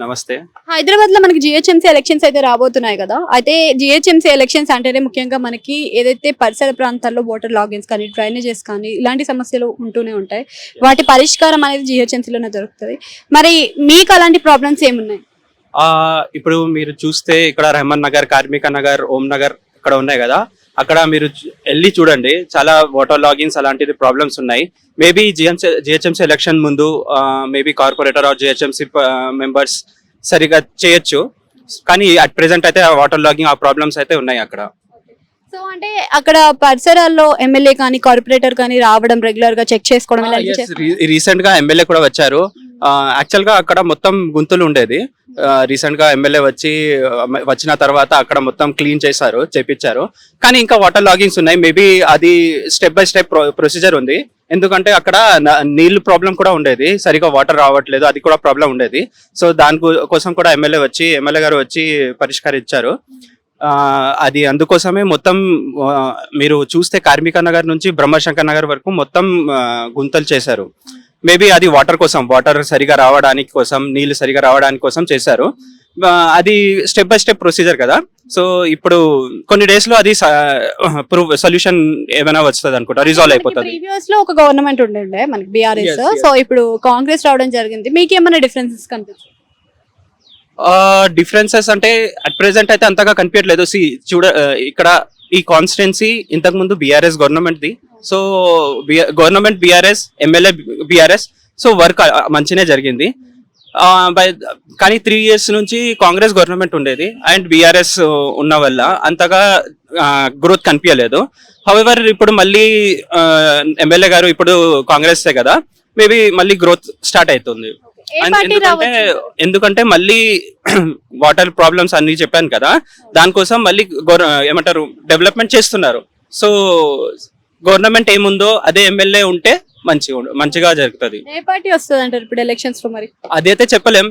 నమస్తే. హైదరాబాద్ లో మనకి జిహెచ్ఎంసీ ఎలక్షన్స్ అయితే రాబోతున్నాయి కదా. అయితే జిహెచ్ఎంసీ ఎలక్షన్స్ అంటేనే ముఖ్యంగా మనకి ఏదైతే పరిసర ప్రాంతాల్లో వాటర్ లాగిన్స్ కానీ డ్రైనేజెస్ కానీ ఇలాంటి సమస్యలు ఉంటూనే ఉంటాయి. వాటి పరిష్కారం అనేది జిహెచ్ఎంసీలోనే దొరుకుతుంది. మరి మీకు అలాంటి ప్రాబ్లమ్స్ ఏమున్నాయి? ఇప్పుడు మీరు చూస్తే ఇక్కడ రెహమాన్ నగర్, కార్మిక నగర్, ఓం నగర్ ఇక్కడ ఉన్నాయి కదా. అక్కడ మీరు వెళ్ళి చూడండి, చాలా వాటర్ లాగిన్స్ అలాంటిది ప్రాబ్లమ్స్ ఉన్నాయి. మేబీ జిహెచ్ఎంసీ ఎలక్షన్ ముందు maybe corporator or GHMC members సరిగా చేయొచ్చు, కానీ అట్ ప్రెసెంట్ అయితే వాటర్ లాగింగ్ ఆ ప్రాబ్లమ్స్ అయితే ఉన్నాయి అక్కడ. సో అంటే అక్కడ పరిసరాల్లో ఎమ్మెల్యే కానీ కార్పొరేటర్ కానీ రావడం, రెగ్యులర్ గా చెక్ చేసుకోవడం ఇలాంటివి చేస్తారా? రీసెంట్ గా ఎమ్మెల్యే కూడా వచ్చారు. యాక్చువల్ గా అక్కడ మొత్తం గుంతలు ఉండేది. రీసెంట్ గా ఎమ్మెల్యే వచ్చిన తర్వాత అక్కడ మొత్తం క్లీన్ చేపించారు. కానీ ఇంకా వాటర్ లాగింగ్స్ ఉన్నాయి. మేబీ అది స్టెప్ బై స్టెప్ ప్రొసీజర్ ఉంది. ఎందుకంటే అక్కడ నీళ్లు ప్రాబ్లం కూడా ఉండేది, సరిగా వాటర్ రావట్లేదు, అది కూడా ప్రాబ్లం ఉండేది. సో దాని కోసం కూడా ఎమ్మెల్యే గారు వచ్చి పరిష్కరించారు. అది అందుకోసమే మొత్తం మీరు చూస్తే కార్మిక నగర్ నుంచి బ్రహ్మశంకర్ నగర్ వరకు మొత్తం గుంతలు చేశారు. మేబీ అది వాటర్ సరిగా రావడానికి కోసం, నీళ్లు సరిగా రావడానికి కోసం చేశారు. అది స్టెప్ బై స్టెప్ ప్రొసీజర్ కదా. సో ఇప్పుడు కొన్ని డేస్ లో అది సొల్యూషన్ ఏమైనా వస్తుంది అనుకుంటా, రిజాల్వ్ అయిపోతుంది. ప్రీవియస్ లో ఒక గవర్నమెంట్ ఉండే మనకి బీఆర్ఎస్. సో ఇప్పుడు కాంగ్రెస్ రావడం జరిగింది. మీకు ఏమైనా డిఫరెన్సెస్ కనిపిస్తుంది? డిఫరెన్సెస్ అంటే అట్ ప్రెసెంట్ అయితే అంతగా కనిపించట్లేదు. ఇక్కడ ఈ కాన్స్టిట్యున్సీ ఇంతకు ముందు BRS government the. So government BRS, MLA BRS, so work మంచినే జరిగింది. కానీ 3 years నుంచి కాంగ్రెస్ గవర్నమెంట్ ఉండేది అండ్ బీఆర్ఎస్ ఉన్న వల్ల అంతగా గ్రోత్ కనిపించలేదు. హౌఎవర్ ఇప్పుడు మళ్ళీ ఎమ్మెల్యే గారు ఇప్పుడు కాంగ్రెస్ కదా, మేబీ మళ్ళీ గ్రోత్ స్టార్ట్ అవుతుంది. ఎందుకంటే మళ్ళీ వాటర్ ప్రాబ్లమ్స్ అన్ని చెప్పాను కదా, దానికోసం మళ్ళీ ఏమంటారు డెవలప్మెంట్ చేస్తున్నారు. సో గవర్నమెంట్ ఏముందో అదే ఎమ్మెల్యే ఉంటే మంచిగా జరుగుతుంది. ఏ పార్టీ వస్తుంది అంటారు ఇప్పుడు ఎలక్షన్స్ లో? మరి అదైతే చెప్పలేం.